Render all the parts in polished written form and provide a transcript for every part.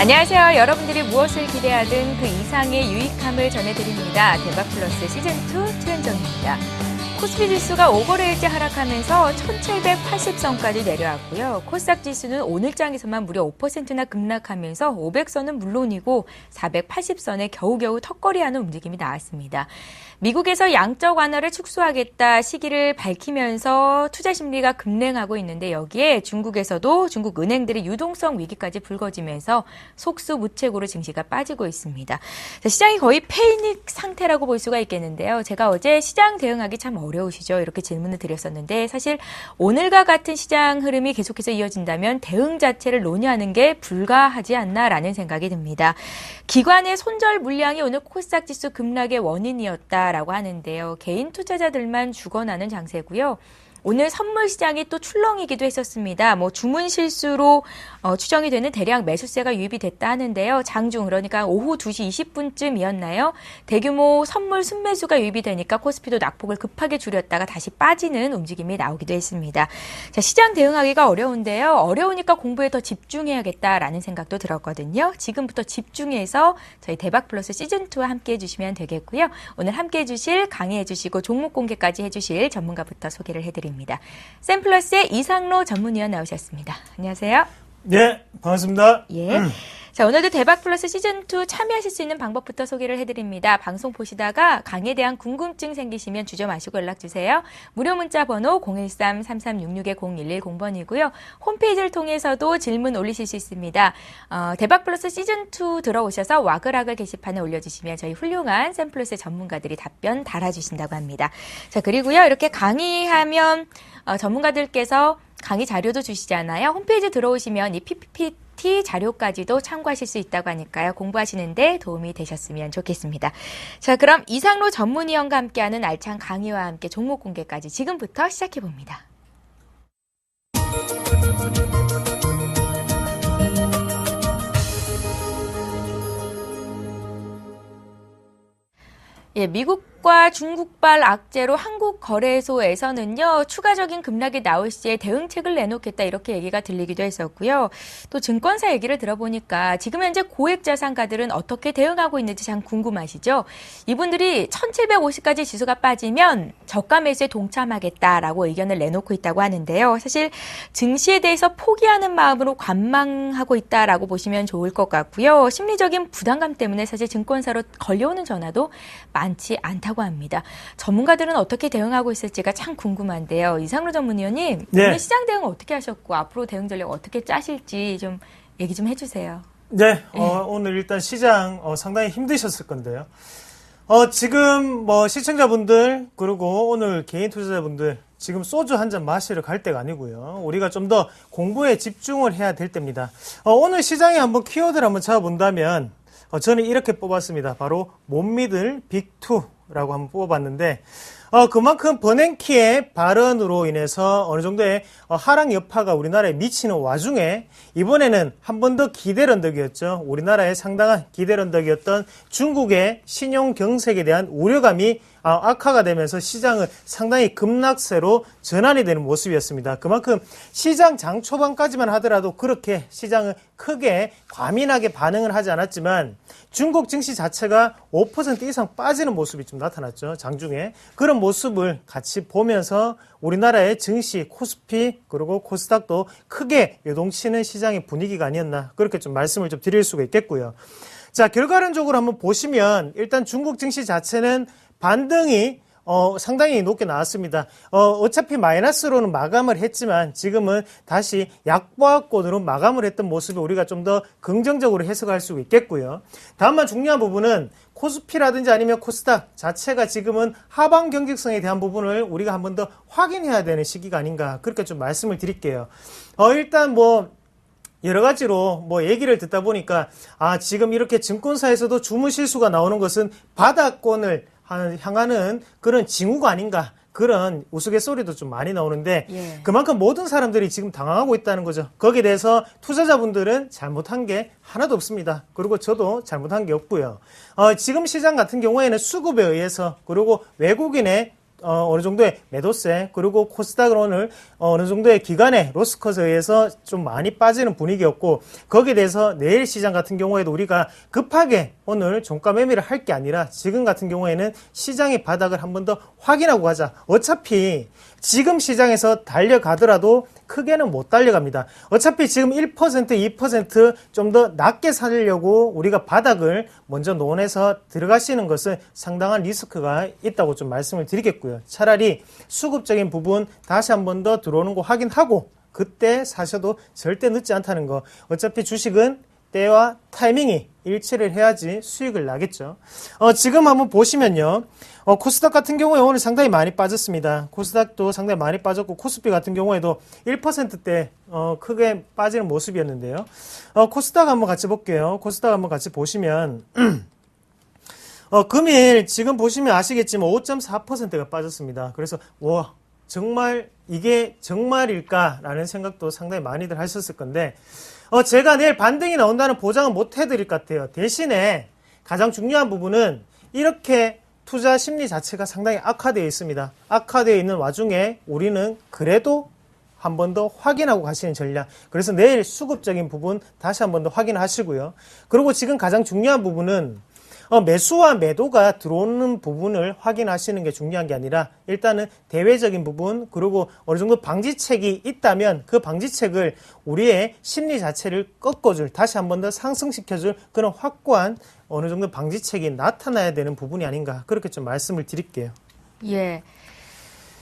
안녕하세요. 여러분들이 무엇을 기대하든 그 이상의 유익함을 전해드립니다. 대박플러스 시즌2 최은정입니다. 코스피 지수가 5거래일째 하락하면서 1780선까지 내려왔고요. 코스닥 지수는 오늘장에서만 무려 5%나 급락하면서 500선은 물론이고 480선에 겨우겨우 턱걸이하는 움직임이 나왔습니다. 미국에서 양적 완화를 축소하겠다 시기를 밝히면서 투자 심리가 급냉하고 있는데 여기에 중국에서도 중국 은행들의 유동성 위기까지 불거지면서 속수무책으로 증시가 빠지고 있습니다. 시장이 거의 패닉 상태라고 볼 수가 있겠는데요. 제가 어제 시장 대응하기 참 어려우시죠? 이렇게 질문을 드렸었는데 사실 오늘과 같은 시장 흐름이 계속해서 이어진다면 대응 자체를 논의하는 게 불가하지 않나라는 생각이 듭니다. 기관의 손절 물량이 오늘 코스닥 지수 급락의 원인이었다라고 하는데요. 개인 투자자들만 죽어나는 장세고요. 오늘 선물 시장이 또 출렁이기도 했었습니다. 주문 실수로 추정이 되는 대량 매수세가 유입이 됐다 하는데요. 장중 그러니까 오후 2시 20분쯤이었나요? 대규모 선물 순매수가 유입이 되니까 코스피도 낙폭을 급하게 줄였다가 다시 빠지는 움직임이 나오기도 했습니다. 자, 시장 대응하기가 어려운데요. 어려우니까 공부에 더 집중해야겠다라는 생각도 들었거든요. 지금부터 집중해서 저희 대박플러스 시즌2와 함께 해주시면 되겠고요. 오늘 함께 해주실 강의해주시고 종목 공개까지 해주실 전문가부터 소개를 해드립니다. 샘플러스의 이상로 전문위원 나오셨습니다. 안녕하세요. 네, 반갑습니다. 예. 자, 오늘도 대박플러스 시즌2 참여하실 수 있는 방법부터 소개를 해드립니다. 방송 보시다가 강의에 대한 궁금증 생기시면 주저 마시고 연락주세요. 무료 문자 번호 013-3366-0110번이고요. 홈페이지를 통해서도 질문 올리실 수 있습니다. 대박플러스 시즌2 들어오셔서 와글와글 게시판에 올려주시면 저희 훌륭한 샘플러스의 전문가들이 답변 달아주신다고 합니다. 자, 그리고요. 이렇게 강의하면 전문가들께서 강의 자료도 주시잖아요. 홈페이지 들어오시면 이 PPT 자료까지도 참고하실 수 있다고 하니까요. 공부하시는데 도움이 되셨으면 좋겠습니다. 자, 그럼 이상로 전문위원과 함께하는 알찬 강의와 함께 종목 공개까지 지금부터 시작해봅니다. 예, 미국과 중국발 악재로 한국거래소에서는요, 추가적인 급락이 나올 시에 대응책을 내놓겠다 이렇게 얘기가 들리기도 했었고요. 또 증권사 얘기를 들어보니까 지금 현재 고액자산가들은 어떻게 대응하고 있는지 참 궁금하시죠? 이분들이 1750까지 지수가 빠지면 저가 매수에 동참하겠다라고 의견을 내놓고 있다고 하는데요. 사실 증시에 대해서 포기하는 마음으로 관망하고 있다라고 보시면 좋을 것 같고요. 심리적인 부담감 때문에 사실 증권사로 걸려오는 전화도 많지 않다고 합니다. 전문가들은 어떻게 대응하고 있을지가 참 궁금한데요. 이상로 전문위원님, 네. 오늘 시장 대응 어떻게 하셨고 앞으로 대응 전략 어떻게 짜실지 좀 얘기 좀 해주세요. 네, 오늘 일단 시장 상당히 힘드셨을 건데요. 지금 시청자분들 그리고 오늘 개인 투자자분들 지금 소주 한 잔 마시러 갈 때가 아니고요. 우리가 좀 더 공부에 집중을 해야 될 때입니다. 오늘 시장에 한번 키워드를 한번 잡아본다면 저는 이렇게 뽑았습니다. 바로 못 믿을 빅2라고 한번 뽑아봤는데 그만큼 버냉키의 발언으로 인해서 어느 정도의 하락 여파가 우리나라에 미치는 와중에 이번에는 한 번 더 기대런덕이었죠. 우리나라의 상당한 기대런덕이었던 중국의 신용 경색에 대한 우려감이 악화가 되면서 시장은 상당히 급락세로 전환이 되는 모습이었습니다. 그만큼 시장 장 초반까지만 하더라도 그렇게 시장은 크게 과민하게 반응을 하지 않았지만 중국 증시 자체가 5% 이상 빠지는 모습이 좀 나타났죠. 장중에. 그런 모습을 같이 보면서 우리나라의 증시, 코스피 그리고 코스닥도 크게 요동치는 시장의 분위기가 아니었나 그렇게 좀 말씀을 좀 드릴 수가 있겠고요. 자, 결과론적으로 한번 보시면 일단 중국 증시 자체는 반등이 상당히 높게 나왔습니다. 어차피 마이너스로는 마감을 했지만 지금은 다시 약보합권으로 마감을 했던 모습을 우리가 좀 더 긍정적으로 해석할 수 있겠고요. 다만 중요한 부분은 코스피라든지 아니면 코스닥 자체가 지금은 하방 경직성에 대한 부분을 우리가 한 번 더 확인해야 되는 시기가 아닌가 그렇게 좀 말씀을 드릴게요. 일단 여러 가지로 얘기를 듣다 보니까 지금 이렇게 증권사에서도 주문 실수가 나오는 것은 바닥권을 향하는 그런 징후가 아닌가 그런 우스갯소리도 좀 많이 나오는데 그만큼 모든 사람들이 지금 당황하고 있다는 거죠. 거기에 대해서 투자자분들은 잘못한 게 하나도 없습니다. 그리고 저도 잘못한 게 없고요. 지금 시장 같은 경우에는 수급에 의해서 그리고 외국인의 어느 정도의 매도세, 그리고 코스닥은 오늘 어느 정도의 기간의 로스컷에 의해서 좀 많이 빠지는 분위기였고, 거기에 대해서 내일 시장 같은 경우에도 우리가 급하게 오늘 종가 매매를 할 게 아니라 지금 같은 경우에는 시장의 바닥을 한 번 더 확인하고 가자. 어차피 지금 시장에서 달려가더라도 크게는 못 달려갑니다. 어차피 지금 1%, 2% 좀 더 낮게 살려고 우리가 바닥을 먼저 논해서 들어가시는 것은 상당한 리스크가 있다고 좀 말씀을 드리겠고요. 차라리 수급적인 부분 다시 한 번 더 들어오는 거 확인하고 그때 사셔도 절대 늦지 않다는 거. 어차피 주식은 때와 타이밍이 일치를 해야지 수익을 나겠죠. 지금 한번 보시면요. 코스닥 같은 경우에 오늘 상당히 많이 빠졌습니다. 코스닥도 상당히 많이 빠졌고 코스피 같은 경우에도 1%대 크게 빠지는 모습이었는데요. 코스닥 한번 같이 볼게요. 코스닥 한번 같이 보시면 금일 지금 보시면 아시겠지만 5.4%가 빠졌습니다. 그래서 와 정말 이게 정말일까라는 생각도 상당히 많이들 하셨을 건데 제가 내일 반등이 나온다는 보장은 못 해드릴 것 같아요. 대신에 가장 중요한 부분은 이렇게 투자 심리 자체가 상당히 악화되어 있습니다. 악화되어 있는 와중에 우리는 그래도 한 번 더 확인하고 가시는 전략. 그래서 내일 수급적인 부분 다시 한 번 더 확인하시고요. 그리고 지금 가장 중요한 부분은 매수와 매도가 들어오는 부분을 확인하시는 게 중요한 게 아니라 일단은 대외적인 부분 그리고 어느 정도 방지책이 있다면 그 방지책을 우리의 심리 자체를 꺾어줄 다시 한 번 더 상승시켜줄 그런 확고한 어느 정도 방지책이 나타나야 되는 부분이 아닌가 그렇게 좀 말씀을 드릴게요. 예.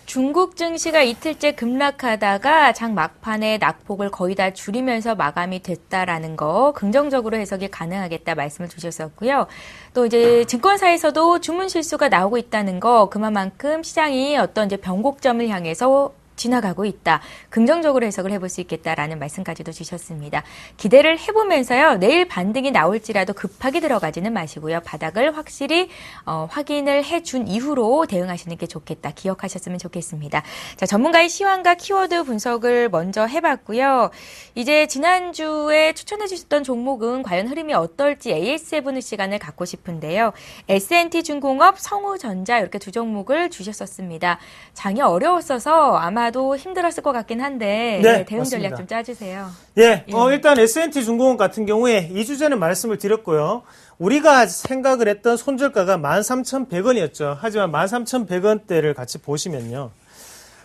중국 증시가 이틀째 급락하다가 장 막판에 낙폭을 거의 다 줄이면서 마감이 됐다라는 거 긍정적으로 해석이 가능하겠다 말씀을 주셨었고요. 또 이제 증권사에서도 주문 실수가 나오고 있다는 거 그만큼 시장이 어떤 이제 변곡점을 향해서 지나가고 있다. 긍정적으로 해석을 해볼 수 있겠다라는 말씀까지도 주셨습니다. 기대를 해보면서요. 내일 반등이 나올지라도 급하게 들어가지는 마시고요. 바닥을 확실히 확인을 해준 이후로 대응하시는 게 좋겠다. 기억하셨으면 좋겠습니다. 자, 전문가의 시황과 키워드 분석을 먼저 해봤고요. 이제 지난주에 추천해 주셨던 종목은 과연 흐름이 어떨지 AS 해보는 시간을 갖고 싶은데요. S&T중공업, 성우전자 이렇게 두 종목을 주셨었습니다. 장이 어려웠어서 아마도 힘들었을 것 같긴 한데 네, 대응 전략 맞습니다. 좀 짜주세요. 예, 일단 S&T중공업 같은 경우에 2주 전에 말씀을 드렸고요. 우리가 생각을 했던 손절가가 13,100원이었죠. 하지만 13,100원대를 같이 보시면요.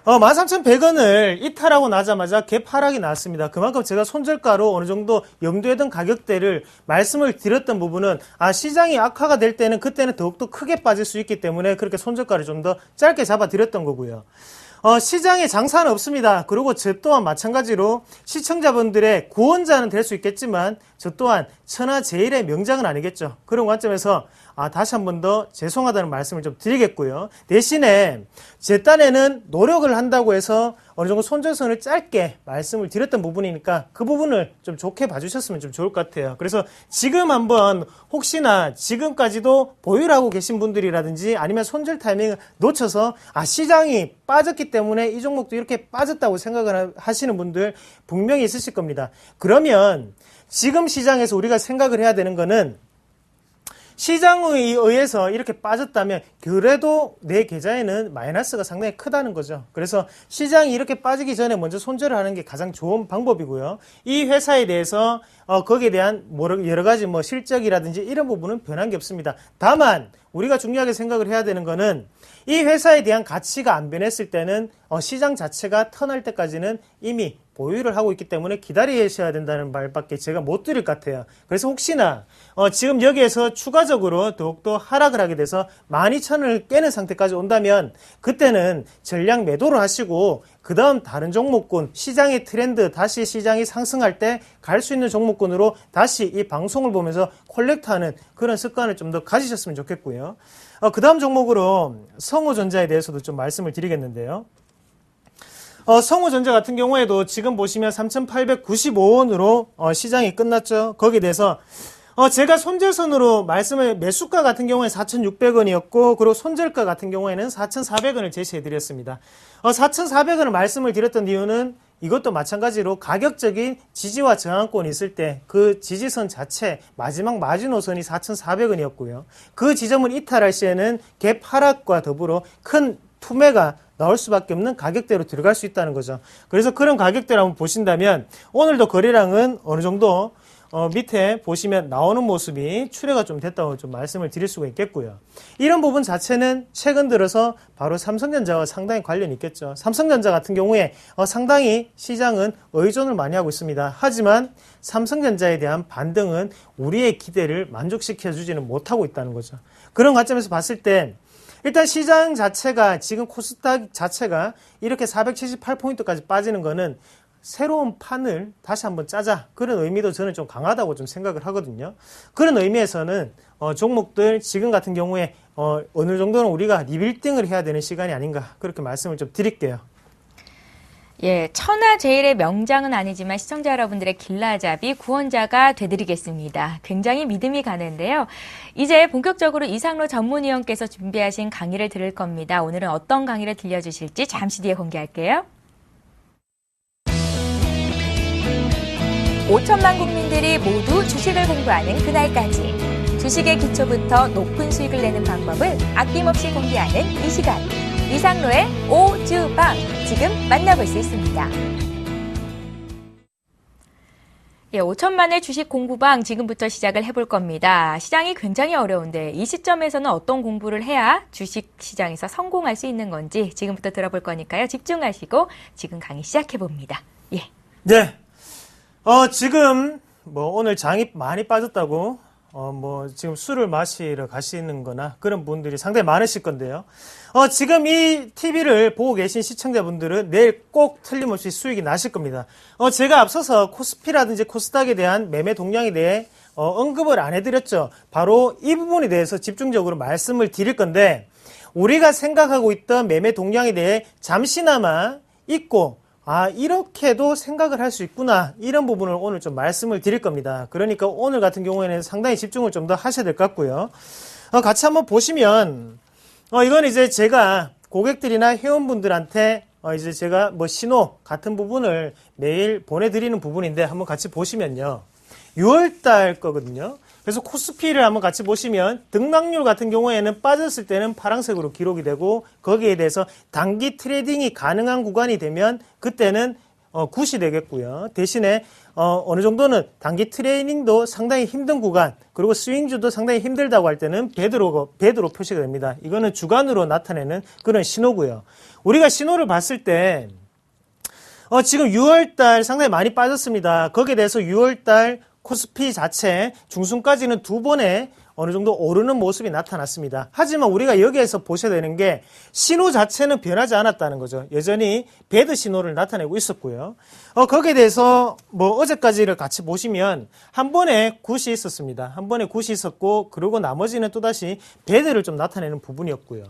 13,100원을 이탈하고 나자마자 갭 하락이 나왔습니다. 그만큼 제가 손절가로 어느 정도 염두에 둔 가격대를 말씀을 드렸던 부분은 시장이 악화가 될 때는 그때는 더욱더 크게 빠질 수 있기 때문에 그렇게 손절가를 좀 더 짧게 잡아 드렸던 거고요. 시장에 장사는 없습니다. 그리고 저 또한 마찬가지로 시청자분들의 구원자는 될 수 있겠지만 저 또한 천하제일의 명장은 아니겠죠. 그런 관점에서 다시 한 번 더 죄송하다는 말씀을 좀 드리겠고요. 대신에 제 딴에는 노력을 한다고 해서 어느 정도 손절선을 짧게 말씀을 드렸던 부분이니까 그 부분을 좀 좋게 봐주셨으면 좀 좋을 것 같아요. 그래서 지금 한번 혹시나 지금까지도 보유를 하고 계신 분들이라든지 아니면 손절 타이밍을 놓쳐서 시장이 빠졌기 때문에 이 종목도 이렇게 빠졌다고 생각을 하시는 분들 분명히 있으실 겁니다. 그러면 지금 시장에서 우리가 생각을 해야 되는 거는 시장에 의해서 이렇게 빠졌다면 그래도 내 계좌에는 마이너스가 상당히 크다는 거죠. 그래서 시장이 이렇게 빠지기 전에 먼저 손절을 하는 게 가장 좋은 방법이고요. 이 회사에 대해서 거기에 대한 여러 가지 실적이라든지 이런 부분은 변한 게 없습니다. 다만 우리가 중요하게 생각을 해야 되는 거는 이 회사에 대한 가치가 안 변했을 때는 시장 자체가 턴할 때까지는 이미 보유를 하고 있기 때문에 기다리셔야 된다는 말밖에 제가 못 드릴 것 같아요. 그래서 혹시나 지금 여기에서 추가적으로 더욱더 하락을 하게 돼서 12,000원을 깨는 상태까지 온다면 그때는 전량 매도를 하시고 그 다음 다른 종목군 시장의 트렌드 다시 시장이 상승할 때 갈 수 있는 종목군으로 다시 이 방송을 보면서 콜렉트하는 그런 습관을 좀 더 가지셨으면 좋겠고요. 그 다음 종목으로 성우전자에 대해서도 좀 말씀을 드리겠는데요. 성우전자 같은 경우에도 지금 보시면 3,895원으로 시장이 끝났죠. 거기에 대해서 제가 손절선으로 매수가 같은 경우에 4,600원이었고 그리고 손절가 같은 경우에는 4,400원을 제시해드렸습니다. 4,400원을 말씀을 드렸던 이유는 이것도 마찬가지로 가격적인 지지와 저항권이 있을 때 그 지지선 자체 마지막 마지노선이 4,400원이었고요. 그 지점을 이탈할 시에는 갭 하락과 더불어 큰 투매가 나올 수밖에 없는 가격대로 들어갈 수 있다는 거죠. 그래서 그런 가격대를 한번 보신다면 오늘도 거래량은 어느 정도 밑에 보시면 나오는 모습이 출회가 좀 됐다고 좀 말씀을 드릴 수가 있겠고요. 이런 부분 자체는 최근 들어서 바로 삼성전자와 상당히 관련이 있겠죠. 삼성전자 같은 경우에 상당히 시장은 의존을 많이 하고 있습니다. 하지만 삼성전자에 대한 반등은 우리의 기대를 만족시켜주지는 못하고 있다는 거죠. 그런 관점에서 봤을 때 일단 시장 자체가 지금 코스닥 자체가 이렇게 478포인트까지 빠지는 거는 새로운 판을 다시 한번 짜자. 그런 의미도 저는 좀 강하다고 좀 생각을 하거든요. 그런 의미에서는 종목들 지금 같은 경우에 어느 정도는 우리가 리빌딩을 해야 되는 시간이 아닌가 그렇게 말씀을 좀 드릴게요. 예, 천하제일의 명장은 아니지만 시청자 여러분들의 길라잡이 구원자가 되드리겠습니다. 굉장히 믿음이 가는데요. 이제 본격적으로 이상로 전문위원께서 준비하신 강의를 들을 겁니다. 오늘은 어떤 강의를 들려주실지 잠시 뒤에 공개할게요. 5천만 국민들이 모두 주식을 공부하는 그날까지 주식의 기초부터 높은 수익을 내는 방법을 아낌없이 공개하는 이 시간 이상로의 오주방 지금 만나볼 수 있습니다. 예, 5천만의 주식 공부방 지금부터 시작을 해볼 겁니다. 시장이 굉장히 어려운데 이 시점에서는 어떤 공부를 해야 주식 시장에서 성공할 수 있는 건지 지금부터 들어볼 거니까요. 집중하시고 지금 강의 시작해 봅니다. 예. 네. 지금, 오늘 장이 많이 빠졌다고, 지금 술을 마시러 가시는 거나 그런 분들이 상당히 많으실 건데요. 지금 이 TV를 보고 계신 시청자분들은 내일 꼭 틀림없이 수익이 나실 겁니다. 제가 앞서서 코스피라든지 코스닥에 대한 매매 동향에 대해, 언급을 안 해드렸죠. 바로 이 부분에 대해서 집중적으로 말씀을 드릴 건데, 우리가 생각하고 있던 매매 동향에 대해 잠시나마 잊고, 이렇게도 생각을 할 수 있구나. 이런 부분을 오늘 좀 말씀을 드릴 겁니다. 그러니까 오늘 같은 경우에는 상당히 집중을 좀 더 하셔야 될 것 같고요. 같이 한번 보시면, 이건 이제 제가 고객들이나 회원분들한테 이제 제가 신호 같은 부분을 매일 보내드리는 부분인데 한번 같이 보시면요. 6월달 거거든요. 그래서 코스피를 한번 같이 보시면 등락률 같은 경우에는 빠졌을 때는 파란색으로 기록이 되고 거기에 대해서 단기 트레이딩이 가능한 구간이 되면 그때는 굿이 되겠고요. 대신에 어느 정도는 단기 트레이닝도 상당히 힘든 구간 그리고 스윙주도 상당히 힘들다고 할 때는 배드로 표시가 됩니다. 이거는 주간으로 나타내는 그런 신호고요. 우리가 신호를 봤을 때 지금 6월달 상당히 많이 빠졌습니다. 거기에 대해서 6월달 코스피 자체 중순까지는 두 번의 어느 정도 오르는 모습이 나타났습니다. 하지만 우리가 여기에서 보셔야 되는 게 신호 자체는 변하지 않았다는 거죠. 여전히 배드 신호를 나타내고 있었고요. 거기에 대해서 어제까지를 같이 보시면 한 번에 굿이 있었습니다. 한 번에 굿이 있었고 그리고 나머지는 또다시 배드를 좀 나타내는 부분이었고요.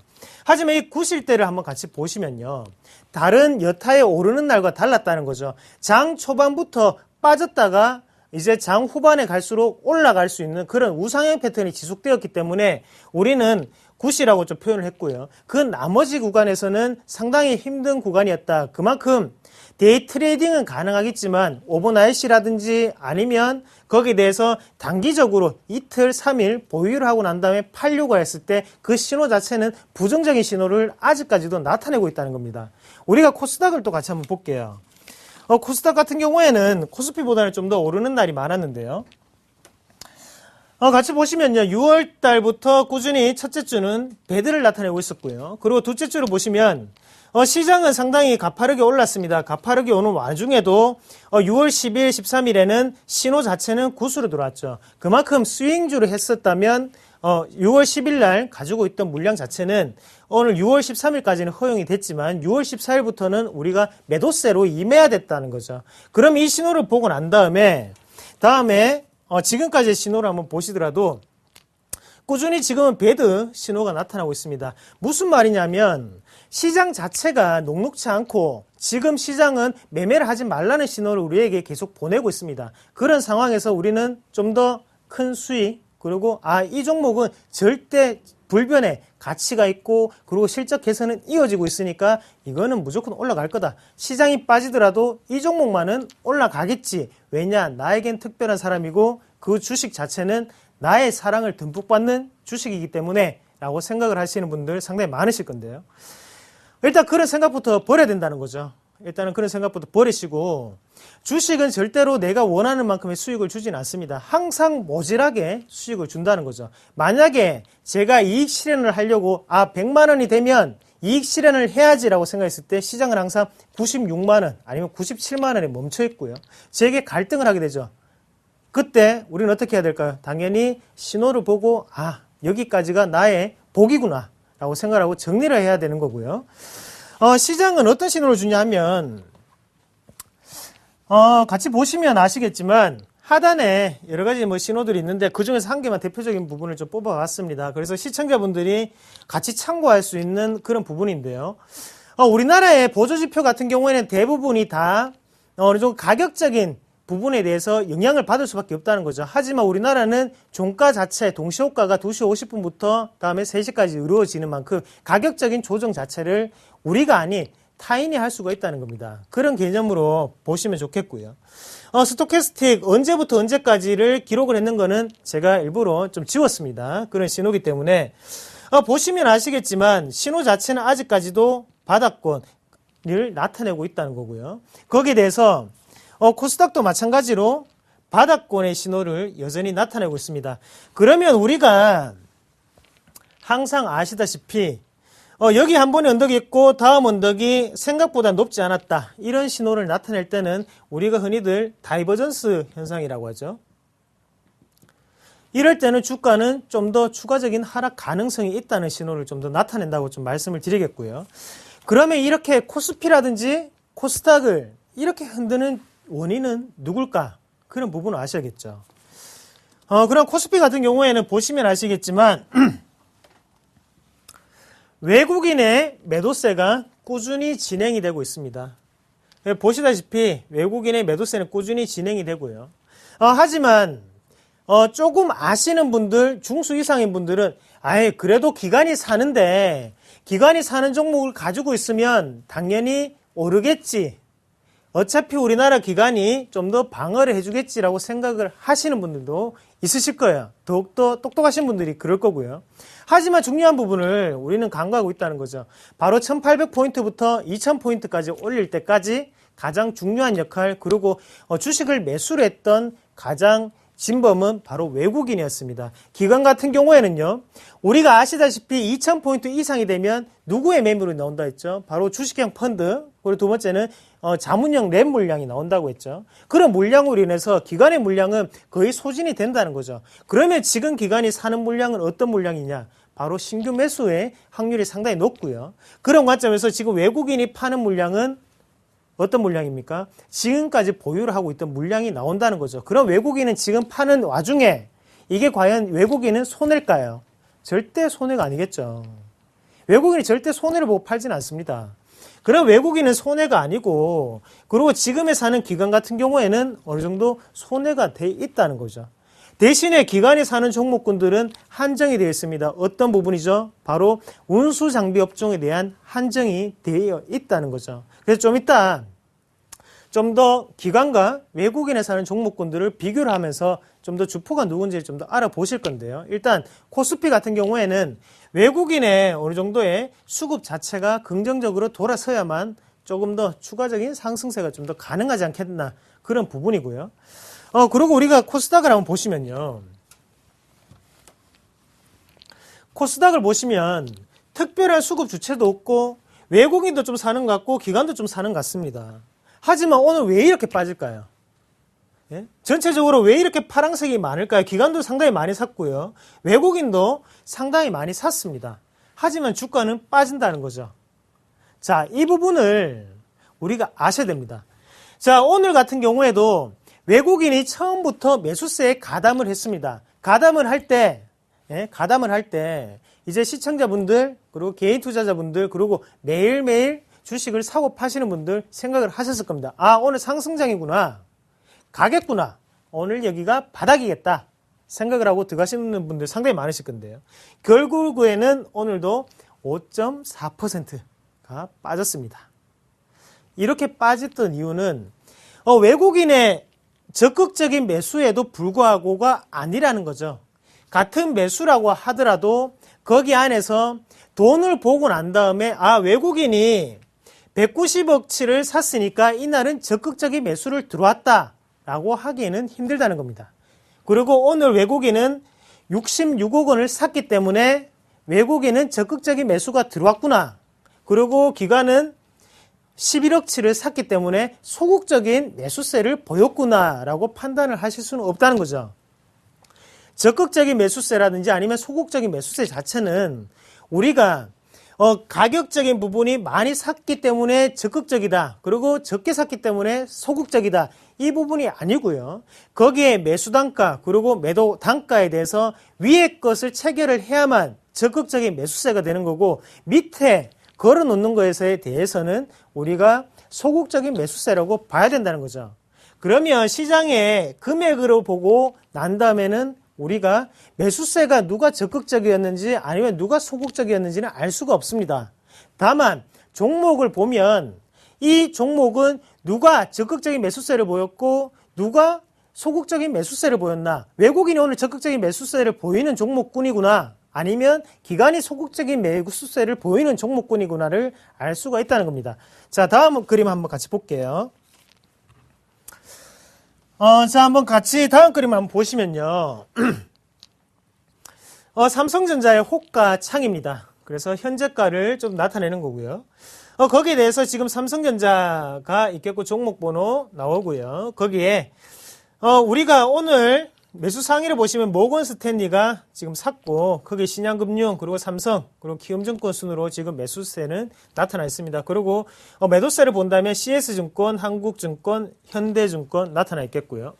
하지만 이 굿일 때를 한번 같이 보시면요. 다른 여타의 오르는 날과 달랐다는 거죠. 장 초반부터 빠졌다가 이제 장 후반에 갈수록 올라갈 수 있는 그런 우상향 패턴이 지속되었기 때문에 우리는 굿이라고 좀 표현을 했고요. 그 나머지 구간에서는 상당히 힘든 구간이었다. 그만큼 데이 트레이딩은 가능하겠지만 오버나잇이라든지 아니면 거기에 대해서 단기적으로 이틀, 3일 보유를 하고 난 다음에 팔려고 했을 때 그 신호 자체는 부정적인 신호를 아직까지도 나타내고 있다는 겁니다. 우리가 코스닥을 또 같이 한번 볼게요. 코스닥 같은 경우에는 코스피보다는 좀 더 오르는 날이 많았는데요. 같이 보시면요. 6월 달부터 꾸준히 첫째 주는 배드를 나타내고 있었고요. 그리고 둘째 주를 보시면 시장은 상당히 가파르게 올랐습니다. 가파르게 오는 와중에도 6월 10일, 13일에는 신호 자체는 굿으로 들어왔죠. 그만큼 스윙주를 했었다면 6월 10일 날 가지고 있던 물량 자체는 오늘 6월 13일까지는 허용이 됐지만 6월 14일부터는 우리가 매도세로 임해야 됐다는 거죠. 그럼 이 신호를 보고 난 다음에 지금까지의 신호를 한번 보시더라도 꾸준히 지금은 배드 신호가 나타나고 있습니다. 무슨 말이냐면 시장 자체가 녹록치 않고 지금 시장은 매매를 하지 말라는 신호를 우리에게 계속 보내고 있습니다. 그런 상황에서 우리는 좀 더 큰 수익 그리고 이 종목은 절대 불변의 가치가 있고 그리고 실적 개선은 이어지고 있으니까 이거는 무조건 올라갈 거다. 시장이 빠지더라도 이 종목만은 올라가겠지. 왜냐? 나에겐 특별한 사람이고 그 주식 자체는 나의 사랑을 듬뿍 받는 주식이기 때문에 라고 생각을 하시는 분들 상당히 많으실 건데요. 일단 그런 생각부터 버려야 된다는 거죠. 일단은 그런 생각부터 버리시고 주식은 절대로 내가 원하는 만큼의 수익을 주진 않습니다. 항상 모질하게 수익을 준다는 거죠. 만약에 제가 이익 실현을 하려고 100만 원이 되면 이익 실현을 해야지라고 생각했을 때 시장은 항상 96만 원 아니면 97만 원에 멈춰 있고요. 제게 갈등을 하게 되죠. 그때 우리는 어떻게 해야 될까요? 당연히 신호를 보고 여기까지가 나의 복이구나 라고 생각하고 정리를 해야 되는 거고요. 시장은 어떤 신호를 주냐 하면 같이 보시면 아시겠지만 하단에 여러 가지 신호들이 있는데 그중에서 한 개만 대표적인 부분을 좀 뽑아봤습니다. 그래서 시청자분들이 같이 참고할 수 있는 그런 부분인데요. 우리나라의 보조지표 같은 경우에는 대부분이 다 어느 정도 가격적인 부분에 대해서 영향을 받을 수밖에 없다는 거죠. 하지만 우리나라는 종가 자체, 동시호가가 2시 50분부터 다음에 3시까지 이루어지는 만큼 가격적인 조정 자체를 우리가 아닌 타인이 할 수가 있다는 겁니다. 그런 개념으로 보시면 좋겠고요. 스토캐스틱 언제부터 언제까지를 기록을 했는 거는 제가 일부러 좀 지웠습니다. 그런 신호기 때문에 보시면 아시겠지만 신호 자체는 아직까지도 바닥권을 나타내고 있다는 거고요. 거기에 대해서 코스닥도 마찬가지로 바닥권의 신호를 여전히 나타내고 있습니다. 그러면 우리가 항상 아시다시피 여기 한 번에 언덕이 있고 다음 언덕이 생각보다 높지 않았다. 이런 신호를 나타낼 때는 우리가 흔히들 다이버전스 현상이라고 하죠. 이럴 때는 주가는 좀 더 추가적인 하락 가능성이 있다는 신호를 좀 더 나타낸다고 좀 말씀을 드리겠고요. 그러면 이렇게 코스피라든지 코스닥을 이렇게 흔드는 원인은 누굴까? 그런 부분을 아셔야겠죠. 그럼 코스피 같은 경우에는 보시면 아시겠지만 외국인의 매도세가 꾸준히 진행이 되고 있습니다. 보시다시피 외국인의 매도세는 꾸준히 진행이 되고요. 하지만 조금 아시는 분들, 중수 이상인 분들은 그래도 기관이 사는데 기관이 사는 종목을 가지고 있으면 당연히 오르겠지. 어차피 우리나라 기관이 좀 더 방어를 해주겠지라고 생각을 하시는 분들도 있으실 거예요. 더욱더 똑똑하신 분들이 그럴 거고요. 하지만 중요한 부분을 우리는 간과하고 있다는 거죠. 바로 1800포인트부터 2000포인트까지 올릴 때까지 가장 중요한 역할, 그리고 주식을 매수를 했던 가장 진범은 바로 외국인이었습니다. 기관 같은 경우에는요, 우리가 아시다시피 2000포인트 이상이 되면 누구의 매물이 나온다 했죠? 바로 주식형 펀드, 그리고 두 번째는 자문형 랩 물량이 나온다고 했죠. 그런 물량으로 인해서 기관의 물량은 거의 소진이 된다는 거죠. 그러면 지금 기관이 사는 물량은 어떤 물량이냐? 바로 신규 매수의 확률이 상당히 높고요. 그런 관점에서 지금 외국인이 파는 물량은 어떤 물량입니까? 지금까지 보유를 하고 있던 물량이 나온다는 거죠. 그럼 외국인은 지금 파는 와중에 이게 과연 외국인은 손해일까요? 절대 손해가 아니겠죠. 외국인이 절대 손해를 보고 팔지는 않습니다. 그럼 외국인은 손해가 아니고, 그리고 지금에 사는 기관 같은 경우에는 어느 정도 손해가 돼 있다는 거죠. 대신에 기관이 사는 종목군들은 한정이 되어 있습니다. 어떤 부분이죠? 바로 운수 장비 업종에 대한 한정이 되어 있다는 거죠. 그래서 좀 이따 좀 더 기관과 외국인에 사는 종목군들을 비교를 하면서 좀 더 주포가 누군지를 좀 더 알아보실 건데요. 일단 코스피 같은 경우에는 외국인의 어느 정도의 수급 자체가 긍정적으로 돌아서야만 조금 더 추가적인 상승세가 좀 더 가능하지 않겠나, 그런 부분이고요. 그리고 우리가 코스닥을 한번 보시면요. 코스닥을 보시면 특별한 수급 주체도 없고 외국인도 좀 사는 것 같고 기관도 좀 사는 것 같습니다. 하지만 오늘 왜 이렇게 빠질까요? 예? 전체적으로 왜 이렇게 파란색이 많을까요? 기관도 상당히 많이 샀고요. 외국인도 상당히 많이 샀습니다. 하지만 주가는 빠진다는 거죠. 자, 이 부분을 우리가 아셔야 됩니다. 자, 오늘 같은 경우에도 외국인이 처음부터 매수세에 가담을 했습니다. 가담을 할 때 이제 시청자분들, 그리고 개인 투자자분들, 그리고 매일매일 주식을 사고 파시는 분들 생각을 하셨을 겁니다. 오늘 상승장이구나. 가겠구나. 오늘 여기가 바닥이겠다. 생각을 하고 들어가시는 분들 상당히 많으실 건데요. 결국에는 오늘도 5.4%가 빠졌습니다. 이렇게 빠졌던 이유는 외국인의 적극적인 매수에도 불구하고가 아니라는 거죠. 같은 매수라고 하더라도 거기 안에서 돈을 보고 난 다음에 외국인이 190억치를 샀으니까 이날은 적극적인 매수를 들어왔다라고 하기에는 힘들다는 겁니다. 그리고 오늘 외국인은 66억 원을 샀기 때문에 외국인은 적극적인 매수가 들어왔구나. 그리고 기관은 11억치를 샀기 때문에 소극적인 매수세를 보였구나라고 판단을 하실 수는 없다는 거죠. 적극적인 매수세라든지 아니면 소극적인 매수세 자체는 우리가 가격적인 부분이 많이 샀기 때문에 적극적이다. 그리고 적게 샀기 때문에 소극적이다. 이 부분이 아니고요. 거기에 매수 단가 그리고 매도 단가에 대해서 위에 것을 체결을 해야만 적극적인 매수세가 되는 거고 밑에 걸어놓는 것에 대해서는 우리가 소극적인 매수세라고 봐야 된다는 거죠. 그러면 시장의 금액으로 보고 난 다음에는 우리가 매수세가 누가 적극적이었는지 아니면 누가 소극적이었는지는 알 수가 없습니다. 다만 종목을 보면 이 종목은 누가 적극적인 매수세를 보였고 누가 소극적인 매수세를 보였나, 외국인이 오늘 적극적인 매수세를 보이는 종목군이구나, 아니면 기관이 소극적인 매수세를 보이는 종목군이구나를 알 수가 있다는 겁니다. 자, 다음 그림 한번 같이 볼게요. 자, 한번 같이 다음 그림 한번 보시면요. 삼성전자의 호가 창입니다. 그래서 현재가를 좀 나타내는 거고요. 거기에 대해서 지금 삼성전자가 있겠고 종목 번호 나오고요. 거기에 우리가 오늘 매수 상위를 보시면 모건 스탠리가 지금 샀고 거기 신한금융 그리고 삼성 그리고 키움증권 순으로 지금 매수세는 나타나 있습니다. 그리고 매도세를 본다면 CS증권, 한국증권, 현대증권 나타나 있겠고요.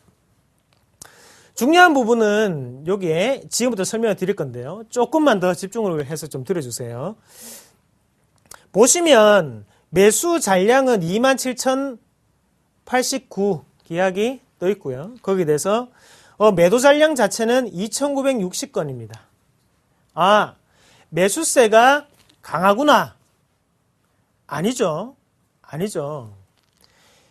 중요한 부분은 여기에 지금부터 설명을 드릴 건데요. 조금만 더 집중을 해서 좀 들어주세요. 보시면 매수 잔량은 27,089 계약이 떠 있고요. 거기에 대해서 매도 잔량 자체는 2,960건입니다. 매수세가 강하구나. 아니죠.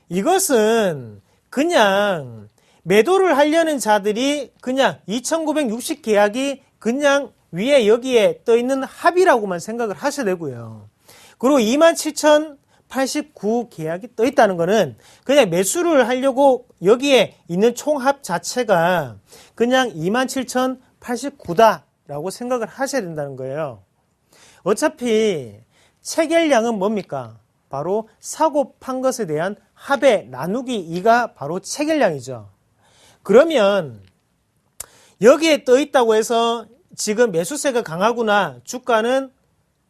이것은 그냥 매도를 하려는 자들이 그냥 2,960 계약이 그냥 위에 여기에 떠 있는 합이라고만 생각을 하셔야 되고요. 그리고 27,089 계약이 떠 있다는 거는 그냥 매수를 하려고 여기에 있는 총합 자체가 그냥 27,089다라고 생각을 하셔야 된다는 거예요. 어차피 체결량은 뭡니까? 바로 사고 판 것에 대한 합의 나누기 2가 바로 체결량이죠. 그러면 여기에 떠 있다고 해서 지금 매수세가 강하구나, 주가는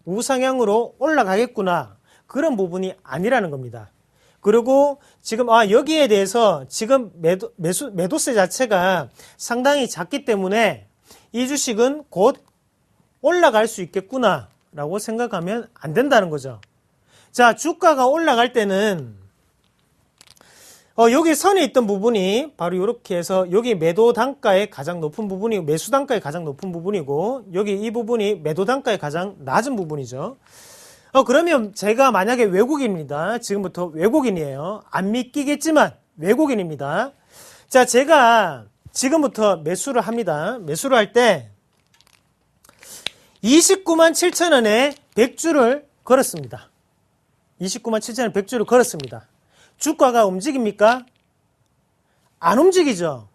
우상향으로 올라가겠구나, 그런 부분이 아니라는 겁니다. 그리고 지금 여기에 대해서 지금 매도세 자체가 상당히 작기 때문에 이 주식은 곧 올라갈 수 있겠구나 라고 생각하면 안 된다는 거죠. 자, 주가가 올라갈 때는 여기 선에 있던 부분이 바로 이렇게 해서 여기 매도 단가의 가장 높은 부분이 매수 단가의 가장 높은 부분이고 여기 이 부분이 매도 단가의 가장 낮은 부분이죠. 그러면 제가 만약에 외국인입니다. 지금부터 외국인이에요. 안 믿기겠지만 외국인입니다. 자, 제가 지금부터 매수를 합니다. 매수를 할 때 29만 7천 원에 100주를 걸었습니다. 29만 7천 원에 100주를 걸었습니다. 주가가 움직입니까? 안 움직이죠.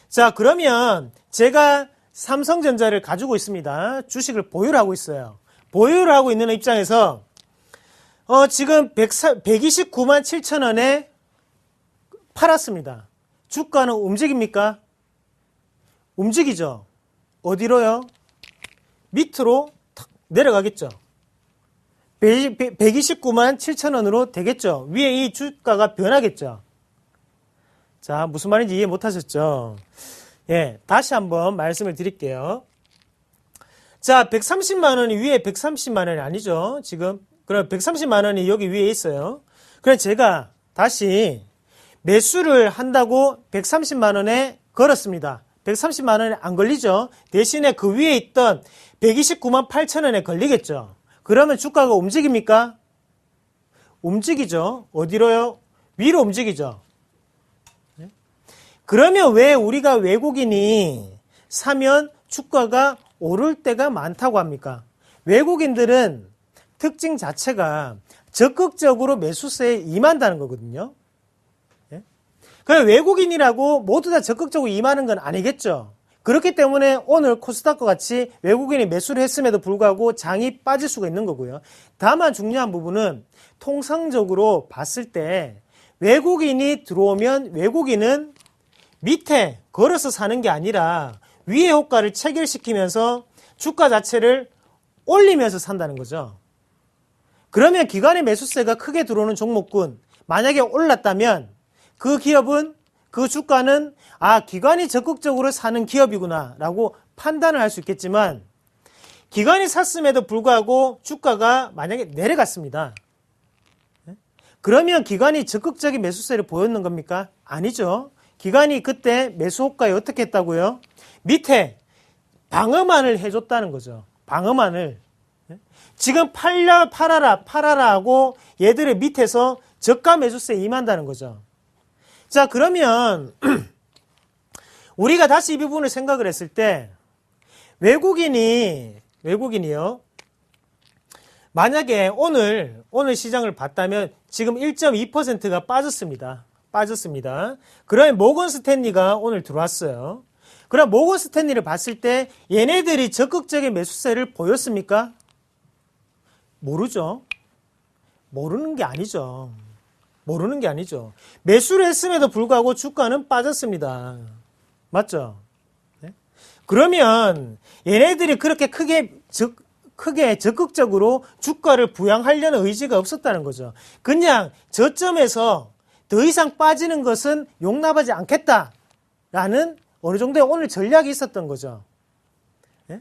자, 그러면 제가 삼성전자를 가지고 있습니다. 주식을 보유를 하고 있어요. 보유를 하고 있는 입장에서 지금 129만 7천 원에 팔았습니다. 주가는 움직입니까? 움직이죠. 어디로요? 밑으로 탁 내려가겠죠. 129만 7천 원으로 되겠죠. 위에 이 주가가 변하겠죠. 자, 무슨 말인지 이해 못하셨죠? 예, 다시 한번 말씀을 드릴게요. 자, 130만 원이 위에 130만 원이 아니죠. 지금 그럼 130만 원이 여기 위에 있어요. 그럼 제가 다시 매수를 한다고 130만 원에 걸었습니다. 130만 원에 안 걸리죠. 대신에 그 위에 있던 129만 8천 원에 걸리겠죠. 그러면 주가가 움직입니까? 움직이죠. 어디로요? 위로 움직이죠. 그러면 왜 우리가 외국인이 사면 주가가 오를 때가 많다고 합니까? 외국인들은 특징 자체가 적극적으로 매수세에 임한다는 거거든요. 예? 그럼 외국인이라고 모두 다 적극적으로 임하는 건 아니겠죠. 그렇기 때문에 오늘 코스닥과 같이 외국인이 매수를 했음에도 불구하고 장이 빠질 수가 있는 거고요. 다만 중요한 부분은 통상적으로 봤을 때 외국인이 들어오면 외국인은 밑에 걸어서 사는 게 아니라 위의 효과를 체결시키면서 주가 자체를 올리면서 산다는 거죠. 그러면 기관의 매수세가 크게 들어오는 종목군 만약에 올랐다면 그 기업은 그 주가는 기관이 적극적으로 사는 기업이구나 라고 판단을 할 수 있겠지만 기관이 샀음에도 불구하고 주가가 만약에 내려갔습니다. 그러면 기관이 적극적인 매수세를 보였는 겁니까? 아니죠. 기관이 그때 매수 호가에 어떻게 했다고요? 밑에 방어만을 해줬다는 거죠. 방어만을. 지금 팔아라 하고 얘들의 밑에서 저가 매수세에 임한다는 거죠. 자, 그러면 우리가 다시 이 부분을 생각을 했을 때 외국인이요. 만약에 오늘 시장을 봤다면 지금 1.2%가 빠졌습니다. 그러면 모건 스탠리가 오늘 들어왔어요. 그럼 모건 스탠리를 봤을 때 얘네들이 적극적인 매수세를 보였습니까? 모르죠. 모르는 게 아니죠. 매수를 했음에도 불구하고 주가는 빠졌습니다. 맞죠? 네? 그러면 얘네들이 그렇게 크게 적극적으로 주가를 부양하려는 의지가 없었다는 거죠. 그냥 저점에서 더 이상 빠지는 것은 용납하지 않겠다라는 어느 정도의 오늘 전략이 있었던 거죠. 네?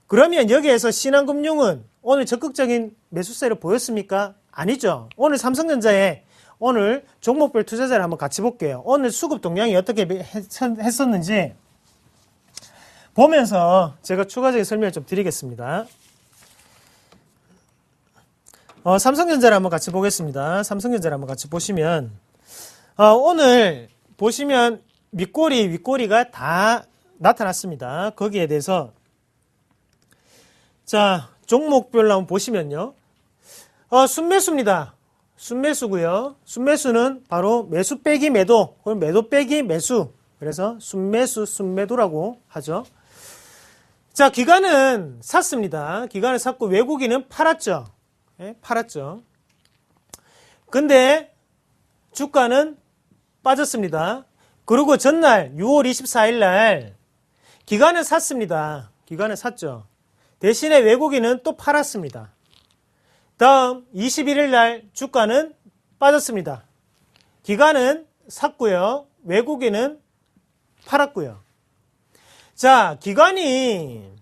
그러면 여기에서 신한금융은 오늘 적극적인 매수세를 보였습니까? 아니죠. 오늘 삼성전자에 오늘 종목별 투자자를 한번 같이 볼게요. 오늘 수급 동향이 어떻게 했었는지 보면서 제가 추가적인 설명을 좀 드리겠습니다. 삼성전자를 한번 같이 보겠습니다. 삼성전자를 한번 같이 보시면 오늘 보시면 밑꼬리, 윗꼬리가 다 나타났습니다. 거기에 대해서 자, 종목별로 한번 보시면요. 순매수입니다. 순매수고요. 순매수는 바로 매수 빼기 매도, 혹은 매도 빼기 매수. 그래서 순매수, 순매도라고 하죠. 자, 기관은 샀습니다. 기관을 샀고 외국인은 팔았죠. 네, 팔았죠. 근데 주가는 빠졌습니다. 그리고 전날 6월 24일 날 기관은 샀습니다. 기관은 샀죠. 대신에 외국인은 또 팔았습니다. 다음 21일 날 주가는 빠졌습니다. 기관은 샀고요. 외국인은 팔았고요. 자, 기관이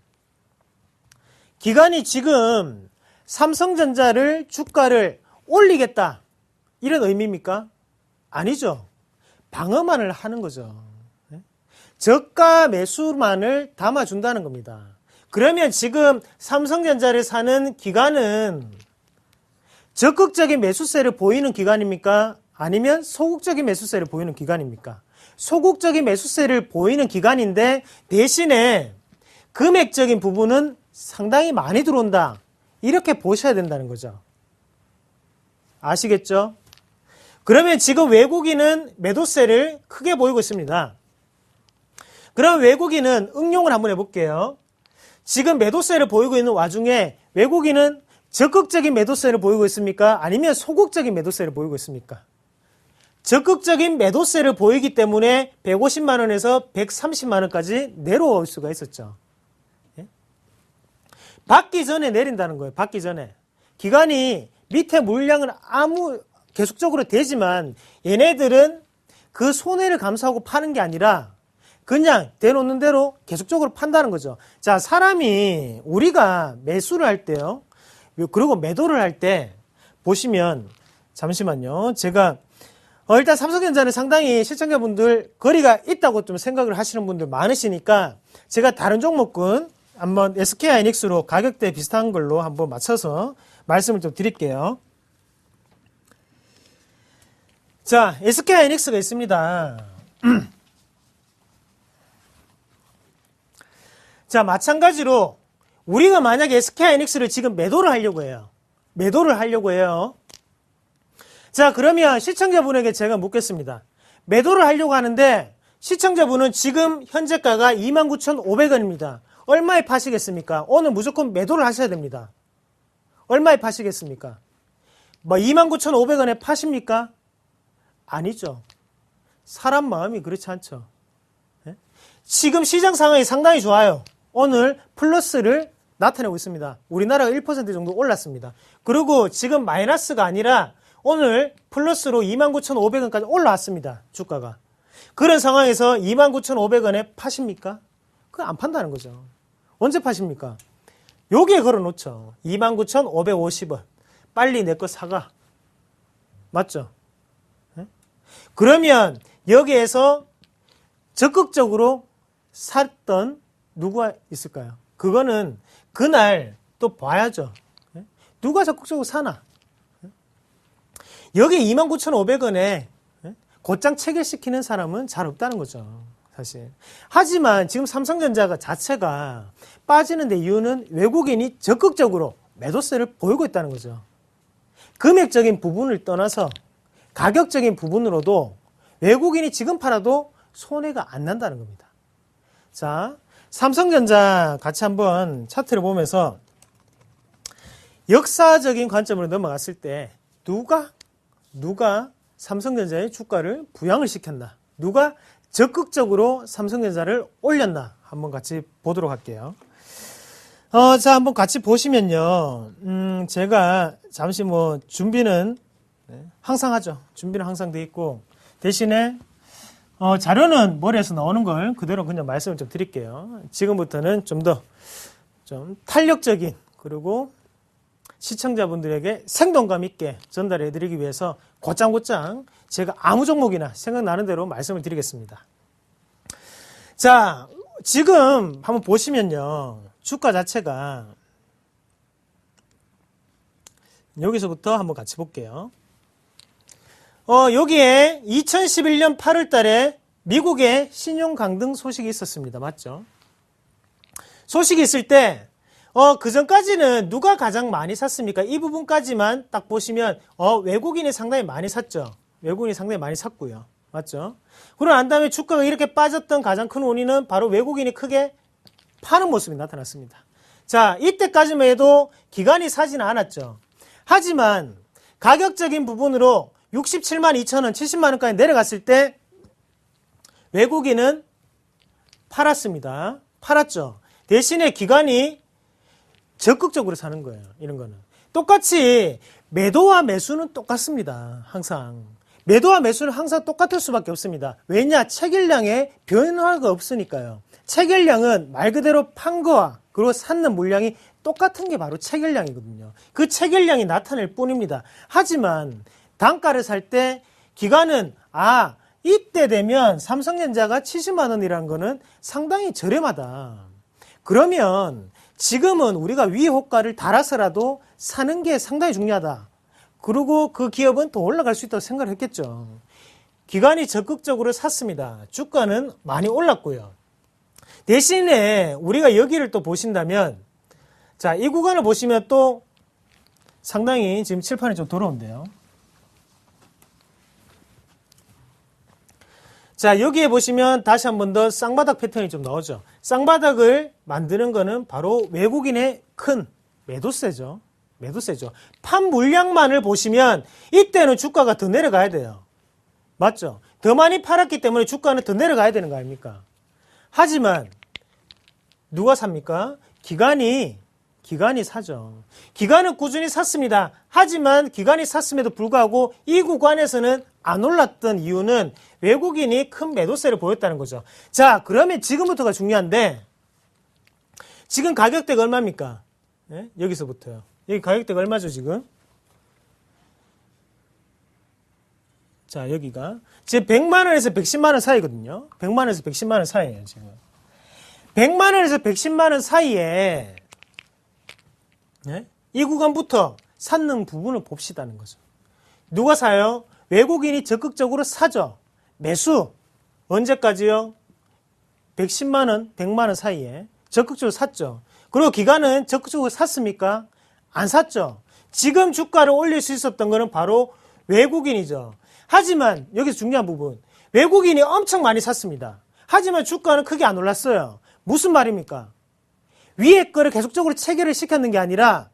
지금 삼성전자를 주가를 올리겠다 이런 의미입니까? 아니죠. 방어만을 하는 거죠. 저가 매수만을 담아준다는 겁니다. 그러면 지금 삼성전자를 사는 기관은 적극적인 매수세를 보이는 기관입니까? 아니면 소극적인 매수세를 보이는 기관입니까? 소극적인 매수세를 보이는 기관인데 대신에 금액적인 부분은 상당히 많이 들어온다. 이렇게 보셔야 된다는 거죠. 아시겠죠? 그러면 지금 외국인은 매도세를 크게 보이고 있습니다. 그럼 외국인은 응용을 한번 해볼게요. 지금 매도세를 보이고 있는 와중에 외국인은 적극적인 매도세를 보이고 있습니까? 아니면 소극적인 매도세를 보이고 있습니까? 적극적인 매도세를 보이기 때문에 150만 원에서 130만 원까지 내려올 수가 있었죠. 예? 받기 전에 내린다는 거예요. 받기 전에. 기관이 밑에 물량은 계속적으로 되지만 얘네들은 그 손해를 감수하고 파는 게 아니라 그냥 대놓는 대로 계속적으로 판다는 거죠. 자, 사람이 우리가 매수를 할 때요. 그리고 매도를 할 때 보시면 잠시만요. 제가 일단 삼성전자는 상당히 시청자분들 거리가 있다고 좀 생각을 하시는 분들 많으시니까 제가 다른 종목군 한번 SK하이닉스로 가격대 비슷한 걸로 한번 맞춰서 말씀을 좀 드릴게요. 자, SK하이닉스가 있습니다. 자, 마찬가지로 우리가 만약에 SK하이닉스를 지금 매도를 하려고 해요. 매도를 하려고 해요. 자, 그러면 시청자분에게 제가 묻겠습니다. 매도를 하려고 하는데 시청자분은 지금 현재가가 29,500원입니다. 얼마에 파시겠습니까? 오늘 무조건 매도를 하셔야 됩니다. 얼마에 파시겠습니까? 뭐 29,500원에 파십니까? 아니죠. 사람 마음이 그렇지 않죠. 네? 지금 시장 상황이 상당히 좋아요. 오늘 플러스를 나타내고 있습니다. 우리나라가 1% 정도 올랐습니다. 그리고 지금 마이너스가 아니라 오늘 플러스로 29,500원까지 올라왔습니다. 주가가. 그런 상황에서 29,500원에 파십니까? 그거 안 판다는 거죠. 언제 파십니까? 여기에 걸어놓죠. 29,550원. 빨리 내 거 사가. 맞죠? 네? 그러면 여기에서 적극적으로 샀던 누가 있을까요? 그거는 그날 또 봐야죠. 네? 누가 적극적으로 사나? 네? 여기 29,500원에 곧장 체결시키는 사람은 잘 없다는 거죠. 사실. 하지만 지금 삼성전자가 자체가 빠지는 데 이유는 외국인이 적극적으로 매도세를 보이고 있다는 거죠. 금액적인 부분을 떠나서 가격적인 부분으로도 외국인이 지금 팔아도 손해가 안 난다는 겁니다. 자, 삼성전자 같이 한번 차트를 보면서 역사적인 관점으로 넘어갔을 때 누가 삼성전자의 주가를 부양을 시켰나? 누가 적극적으로 삼성전자를 올렸나? 한번 같이 보도록 할게요. 자, 한번 같이 보시면요. 제가 잠시 준비는 항상 하죠. 준비는 항상 돼 있고, 대신에, 자료는 머리에서 나오는 걸 그대로 그냥 말씀을 좀 드릴게요. 지금부터는 좀 더 탄력적인, 그리고 시청자분들에게 생동감 있게 전달해 드리기 위해서 곧장곧장 제가 아무 종목이나 생각나는 대로 말씀을 드리겠습니다. 자, 지금 한번 보시면요. 주가 자체가 여기서부터 한번 같이 볼게요. 여기에 2011년 8월 달에 미국의 신용 강등 소식이 있었습니다. 맞죠? 소식이 있을 때 그 전까지는 누가 가장 많이 샀습니까? 이 부분까지만 딱 보시면, 외국인이 상당히 많이 샀죠. 외국인이 상당히 많이 샀고요. 맞죠? 그러고 난 다음에 주가가 이렇게 빠졌던 가장 큰 원인은 바로 외국인이 크게 파는 모습이 나타났습니다. 자, 이때까지만 해도 기관이 사지는 않았죠. 하지만 가격적인 부분으로 67만 2천원, 70만 원까지 내려갔을 때 외국인은 팔았습니다. 팔았죠. 대신에 기관이 적극적으로 사는 거예요. 이런 거는. 똑같이 매도와 매수는 똑같습니다. 항상. 매도와 매수는 항상 똑같을 수밖에 없습니다. 왜냐? 체결량에 변화가 없으니까요. 체결량은 말 그대로 판 거와 그리고 샀는 물량이 똑같은 게 바로 체결량이거든요. 그 체결량이 나타낼 뿐입니다. 하지만 단가를 살 때 기관은 이때 되면 삼성전자가 70만 원이라는 거는 상당히 저렴하다. 그러면 지금은 우리가 위호가를 달아서라도 사는 게 상당히 중요하다. 그리고 그 기업은 더 올라갈 수 있다고 생각을 했겠죠. 기관이 적극적으로 샀습니다. 주가는 많이 올랐고요. 대신에 우리가 여기를 또 보신다면, 자, 이 구간을 보시면 또 상당히 지금 칠판이 좀 더러운데요. 자, 여기에 보시면 다시 한 번 더 쌍바닥 패턴이 좀 나오죠. 쌍바닥을 만드는 거는 바로 외국인의 큰 매도세죠. 매도세죠. 판 물량만을 보시면 이때는 주가가 더 내려가야 돼요. 맞죠? 더 많이 팔았기 때문에 주가는 더 내려가야 되는 거 아닙니까? 하지만 누가 삽니까? 기관이 사죠. 기관은 꾸준히 샀습니다. 하지만 기관이 샀음에도 불구하고 이 구간에서는 안 올랐던 이유는 외국인이 큰 매도세를 보였다는 거죠. 자, 그러면 지금부터가 중요한데, 지금 가격대가 얼마입니까? 네? 여기서부터요. 여기 가격대가 얼마죠, 지금? 자, 여기가. 지금 100만원에서 110만원 사이거든요. 100만원에서 110만원 사이에요, 지금. 100만원에서 110만원 사이에, 네? 이 구간부터 샀는 부분을 봅시다는 거죠. 누가 사요? 외국인이 적극적으로 사죠. 매수. 언제까지요? 110만원, 100만원 사이에. 적극적으로 샀죠. 그리고 기관은 적극적으로 샀습니까? 안 샀죠. 지금 주가를 올릴 수 있었던 거는 바로 외국인이죠. 하지만 여기서 중요한 부분, 외국인이 엄청 많이 샀습니다. 하지만 주가는 크게 안 올랐어요. 무슨 말입니까? 위에 거를 계속적으로 체결을 시켰는 게 아니라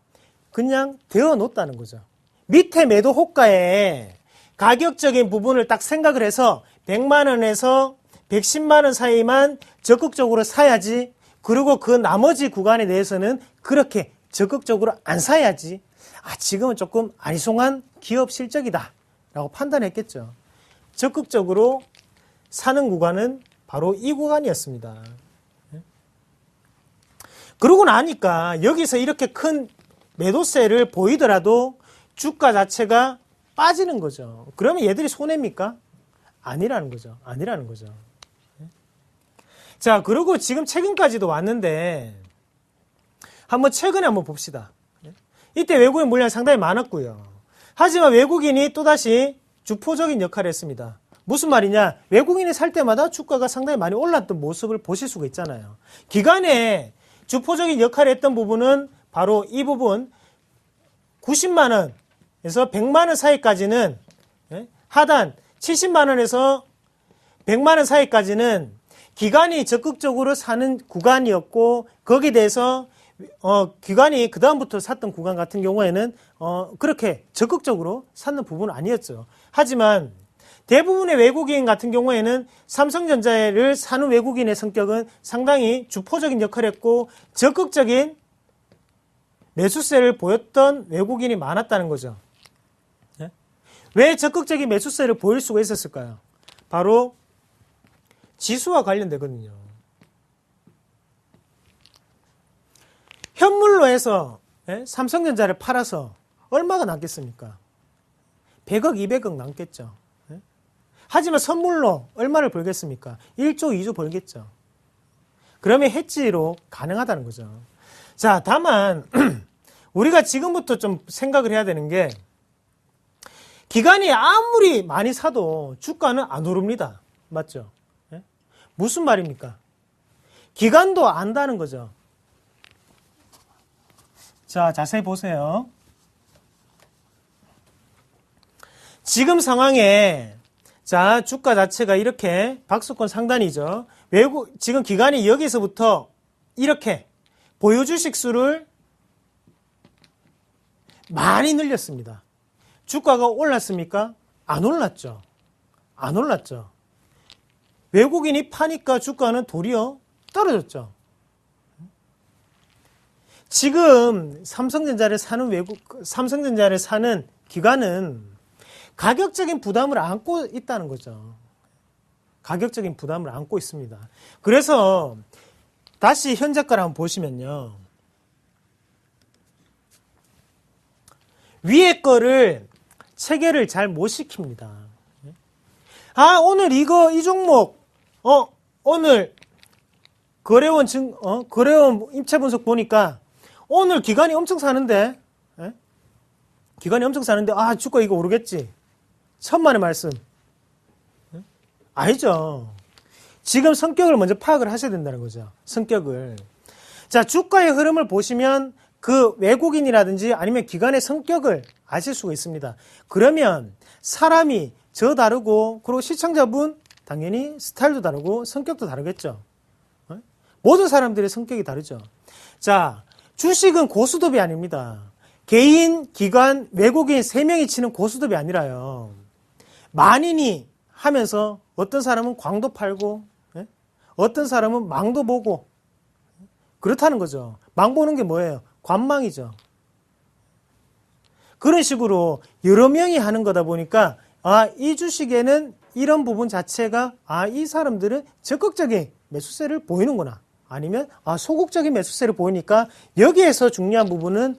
그냥 되어 놓았다는 거죠. 밑에 매도 호가에 가격적인 부분을 딱 생각을 해서 100만 원에서 110만 원 사이만 적극적으로 사야지, 그리고 그 나머지 구간에 대해서는 그렇게 적극적으로 안 사야지, 지금은 조금 아리송한 기업 실적이다 라고 판단했겠죠. 적극적으로 사는 구간은 바로 이 구간이었습니다. 그러고 나니까 여기서 이렇게 큰 매도세를 보이더라도 주가 자체가 빠지는 거죠. 그러면 얘들이 손해입니까? 아니라는 거죠. 아니라는 거죠. 자, 그리고 지금 최근까지도 왔는데 최근에 한번 봅시다. 이때 외국인 물량이 상당히 많았고요. 하지만 외국인이 또다시 주포적인 역할을 했습니다. 무슨 말이냐? 외국인이 살 때마다 주가가 상당히 많이 올랐던 모습을 보실 수가 있잖아요. 기간에 주포적인 역할을 했던 부분은 바로 이 부분, 90만 원에서 100만 원 사이까지는, 하단 70만 원에서 100만 원 사이까지는 기관이 적극적으로 사는 구간이었고, 거기에 대해서 기관이 그 다음부터 샀던 구간 같은 경우에는 그렇게 적극적으로 샀는 부분은 아니었죠. 하지만 대부분의 외국인 같은 경우에는 삼성전자를 사는 외국인의 성격은 상당히 주포적인 역할을 했고 적극적인 매수세를 보였던 외국인이 많았다는 거죠. 왜 적극적인 매수세를 보일 수가 있었을까요? 바로 지수와 관련되거든요. 현물로 해서 삼성전자를 팔아서 얼마가 남겠습니까? 100억, 200억 남겠죠. 하지만 선물로 얼마를 벌겠습니까? 1조, 2조 벌겠죠. 그러면 해지로 가능하다는 거죠. 자, 다만 우리가 지금부터 좀 생각을 해야 되는 게, 기관이 아무리 많이 사도 주가는 안 오릅니다. 맞죠? 무슨 말입니까? 기관도 안다는 거죠. 자, 자세히 보세요. 지금 상황에 자, 주가 자체가 이렇게 박스권 상단이죠. 지금 기관이 여기서부터 이렇게 보유 주식 수를 많이 늘렸습니다. 주가가 올랐습니까? 안 올랐죠. 안 올랐죠. 외국인이 파니까 주가는 도리어 떨어졌죠. 지금 삼성전자를 사는 기관은 가격적인 부담을 안고 있다는 거죠. 가격적인 부담을 안고 있습니다. 그래서 다시 현재가를 한번 보시면요. 위에 거를 체결을 잘 못 시킵니다. 오늘 이 종목, 오늘 거래원 입체 분석 보니까 오늘 기관이 엄청 사는데, 주가 이거 오르겠지. 천만의 말씀. 아니죠. 지금 성격을 먼저 파악을 하셔야 된다는 거죠. 성격을. 자, 주가의 흐름을 보시면 그 외국인이라든지 아니면 기관의 성격을 아실 수가 있습니다. 그러면 사람이 저 다르고, 그리고 시청자분 당연히 스타일도 다르고 성격도 다르겠죠. 모든 사람들의 성격이 다르죠. 자, 주식은 고수톱이 아닙니다. 개인, 기관, 외국인 3명이 치는 고수톱이 아니라요. 만인이 하면서 어떤 사람은 광도 팔고, 어떤 사람은 망도 보고, 그렇다는 거죠. 망 보는 게 뭐예요? 관망이죠. 그런 식으로 여러 명이 하는 거다 보니까, 이 주식에는 이런 부분 자체가, 이 사람들은 적극적인 매수세를 보이는구나. 아니면, 소극적인 매수세를 보이니까, 여기에서 중요한 부분은,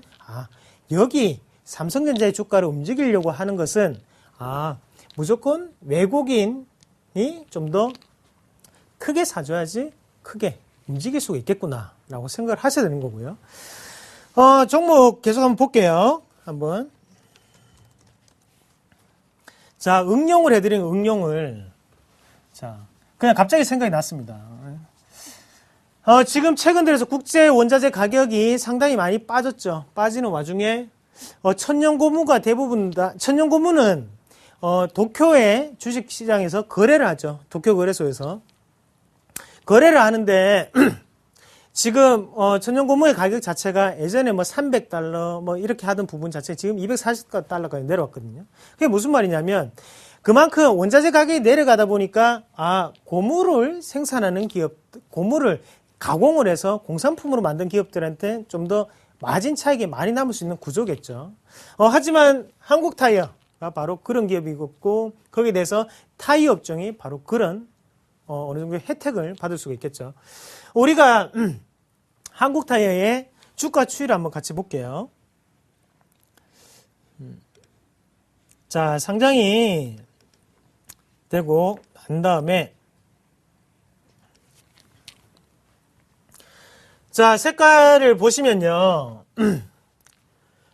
여기 삼성전자의 주가를 움직이려고 하는 것은, 무조건 외국인이 좀 더 크게 사줘야지 크게 움직일 수가 있겠구나 라고 생각을 하셔야 되는 거고요. 종목 계속 한번 볼게요. 한번. 자, 응용을 해드린 응용을. 자, 그냥 갑자기 생각이 났습니다. 지금 최근 들어서 국제 원자재 가격이 상당히 많이 빠졌죠. 빠지는 와중에 천연고무가 대부분 다 천연고무는 도쿄의 주식시장에서 거래를 하죠. 도쿄 거래소에서 거래를 하는데 지금 천연고무의 가격 자체가 예전에 뭐 $300 뭐 이렇게 하던 부분 자체 지금 $240까지 내려왔거든요. 그게 무슨 말이냐면 그만큼 원자재 가격이 내려가다 보니까 고무를 생산하는 기업, 고무를 가공을 해서 공산품으로 만든 기업들한테 좀 더 마진 차익이 많이 남을 수 있는 구조겠죠. 하지만 한국타이어가 바로 그런 기업이고 거기에 대해서 타이어 업종이 바로 그런 어느 정도의 혜택을 받을 수가 있겠죠. 우리가 한국타이어의 주가 추이를 한번 같이 볼게요. 자, 상장이 되고 난 다음에 자, 색깔을 보시면요.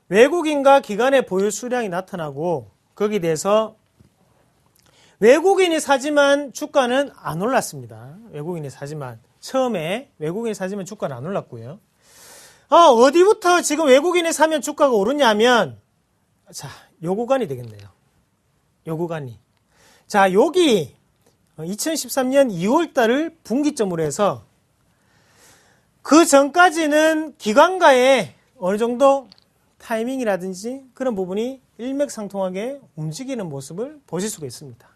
외국인과 기관의 보유 수량이 나타나고 거기에 대해서 외국인이 사지만 주가는 안 올랐습니다. 외국인이 사지만 처음에 외국인이 사지만 주가는 안 올랐고요. 어디부터 지금 외국인이 사면 주가가 오르냐면 자, 요 구간이 되겠네요. 요 구간이. 자, 여기 2013년 2월 달을 분기점으로 해서 그 전까지는 기관가의 어느 정도 타이밍이라든지 그런 부분이 일맥상통하게 움직이는 모습을 보실 수가 있습니다.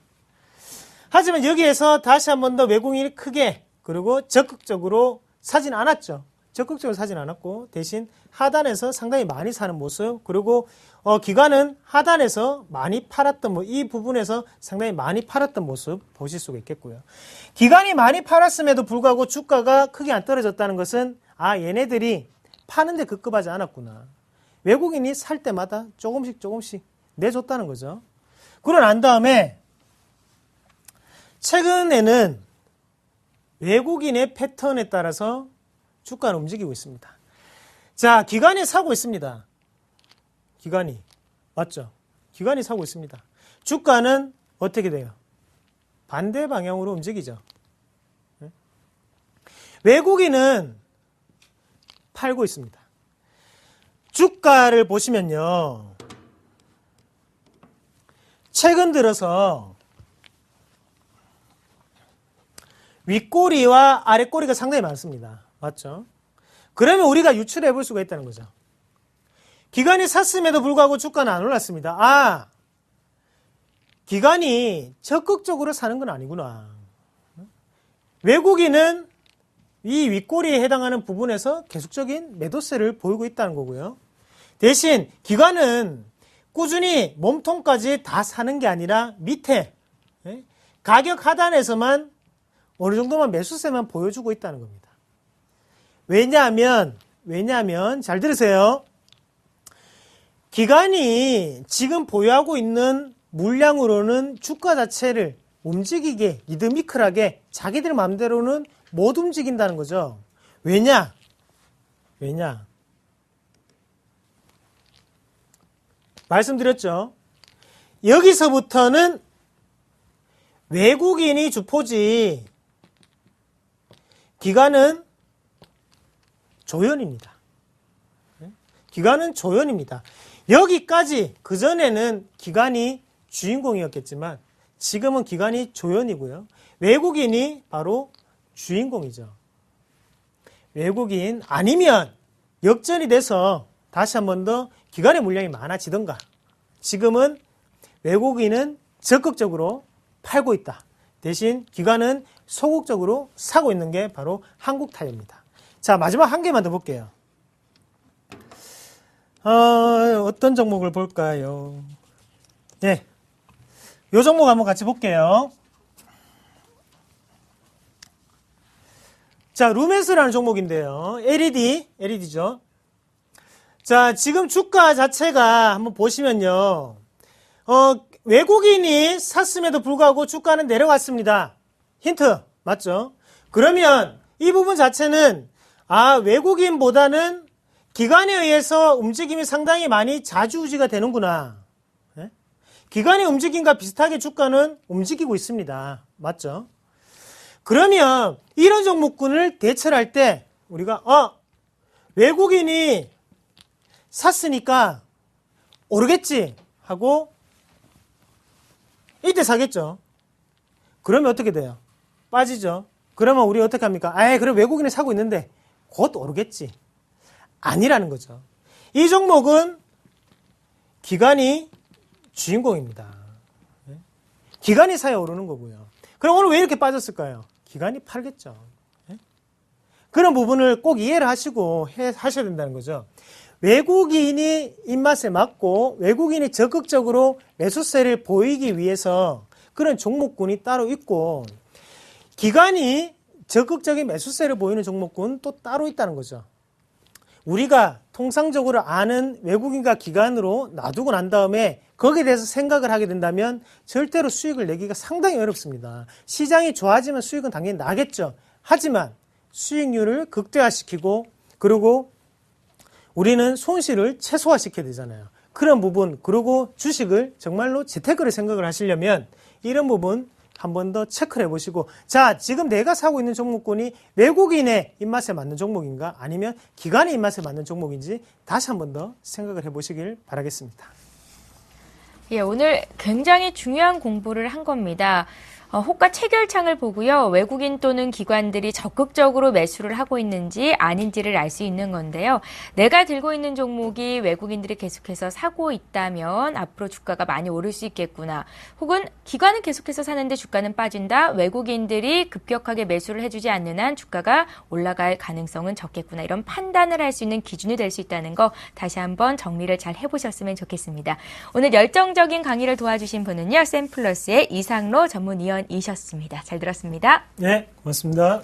하지만 여기에서 다시 한 번 더 외국인이 크게 그리고 적극적으로 사진 않았죠. 적극적으로 사진 않았고 대신 하단에서 상당히 많이 사는 모습 그리고 기관은 하단에서 많이 팔았던 이 부분에서 상당히 많이 팔았던 모습 보실 수가 있겠고요. 기관이 많이 팔았음에도 불구하고 주가가 크게 안 떨어졌다는 것은 얘네들이 파는데 급급하지 않았구나. 외국인이 살 때마다 조금씩 내줬다는 거죠. 그러고 난 다음에 최근에는 외국인의 패턴에 따라서 주가는 움직이고 있습니다. 자, 기관이 사고 있습니다. 기관이. 맞죠? 기관이 사고 있습니다. 주가는 어떻게 돼요? 반대 방향으로 움직이죠. 외국인은 팔고 있습니다. 주가를 보시면요. 최근 들어서 윗꼬리와 아랫꼬리가 상당히 많습니다. 맞죠? 그러면 우리가 유출해 볼 수가 있다는 거죠. 기관이 샀음에도 불구하고 주가는 안 올랐습니다. 기관이 적극적으로 사는 건 아니구나. 외국인은 이 윗꼬리에 해당하는 부분에서 계속적인 매도세를 보이고 있다는 거고요. 대신 기관은 꾸준히 몸통까지 다 사는 게 아니라 밑에 가격 하단에서만 어느 정도만 매수세만 보여주고 있다는 겁니다. 왜냐하면 잘 들으세요. 기관이 지금 보유하고 있는 물량으로는 주가 자체를 움직이게 리드미컬하게 자기들 마음대로는 못 움직인다는 거죠. 왜냐? 말씀드렸죠. 여기서부터는 외국인이 주포지 기관은 조연입니다. 기관은 조연입니다. 여기까지 그전에는 기관이 주인공이었겠지만 지금은 기관이 조연이고요. 외국인이 바로 주인공이죠. 외국인 아니면 역전이 돼서 다시 한 번 더 기관의 물량이 많아지던가 지금은 외국인은 적극적으로 팔고 있다. 대신 기관은 소극적으로 사고 있는 게 바로 한국타이어입니다. 자, 마지막 한 개만 더 볼게요. 어떤 종목을 볼까요? 네. 요 종목 한번 같이 볼게요. 자, 루멘스라는 종목인데요. LED죠. 자, 지금 주가 자체가 한번 보시면요. 외국인이 샀음에도 불구하고 주가는 내려왔습니다. 힌트, 맞죠? 그러면 이 부분 자체는 외국인보다는 기관에 의해서 움직임이 상당히 많이 좌지우지가 되는구나. 기관의 움직임과 비슷하게 주가는 움직이고 있습니다. 맞죠? 그러면 이런 종목군을 대처할 때 우리가 외국인이 샀으니까 오르겠지 하고 이때 사겠죠. 그러면 어떻게 돼요? 빠지죠. 그러면 우리 어떻게 합니까? 그럼 외국인이 사고 있는데 곧 오르겠지. 아니라는 거죠. 이 종목은 기관이 주인공입니다. 기관이 사야 오르는 거고요. 그럼 오늘 왜 이렇게 빠졌을까요? 기관이 팔겠죠. 그런 부분을 꼭 이해를 하시고 하셔야 된다는 거죠. 외국인이 입맛에 맞고 외국인이 적극적으로 매수세를 보이기 위해서 그런 종목군이 따로 있고 기관이 적극적인 매수세를 보이는 종목군 또 따로 있다는 거죠. 우리가 통상적으로 아는 외국인과 기관으로 놔두고 난 다음에 거기에 대해서 생각을 하게 된다면 절대로 수익을 내기가 상당히 어렵습니다. 시장이 좋아지면 수익은 당연히 나겠죠. 하지만 수익률을 극대화시키고 그리고 우리는 손실을 최소화시켜야 되잖아요. 그런 부분 그리고 주식을 정말로 재테크를 생각을 하시려면 이런 부분 한 번 더 체크를 해보시고 자 지금 내가 사고 있는 종목군이 외국인의 입맛에 맞는 종목인가 아니면 기관의 입맛에 맞는 종목인지 다시 한 번 더 생각을 해보시길 바라겠습니다. 예, 오늘 굉장히 중요한 공부를 한 겁니다. 호가 체결창을 보고요. 외국인 또는 기관들이 적극적으로 매수를 하고 있는지 아닌지를 알 수 있는 건데요. 내가 들고 있는 종목이 외국인들이 계속해서 사고 있다면 앞으로 주가가 많이 오를 수 있겠구나. 혹은 기관은 계속해서 사는데 주가는 빠진다. 외국인들이 급격하게 매수를 해주지 않는 한 주가가 올라갈 가능성은 적겠구나. 이런 판단을 할 수 있는 기준이 될 수 있다는 거 다시 한번 정리를 잘 해보셨으면 좋겠습니다. 오늘 열정적인 강의를 도와주신 분은요. 샘플러스의 이상로 전문위원 이셨습니다. 잘 들었습니다. 네, 고맙습니다.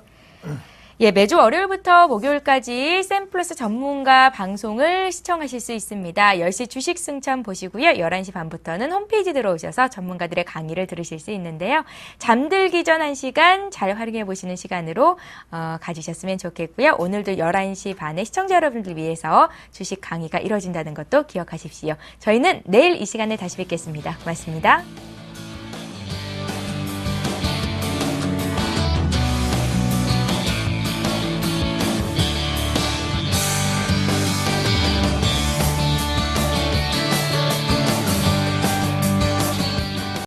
예, 매주 월요일부터 목요일까지 샘플러스 전문가 방송을 시청하실 수 있습니다. 10시 주식 승천 보시고요. 11시 반부터는 홈페이지 들어오셔서 전문가들의 강의를 들으실 수 있는데요. 잠들기 전 1시간 잘 활용해 보시는 시간으로 가지셨으면 좋겠고요. 오늘도 11시 반에 시청자 여러분들 위해서 주식 강의가 이루어진다는 것도 기억하십시오. 저희는 내일 이 시간에 다시 뵙겠습니다. 고맙습니다.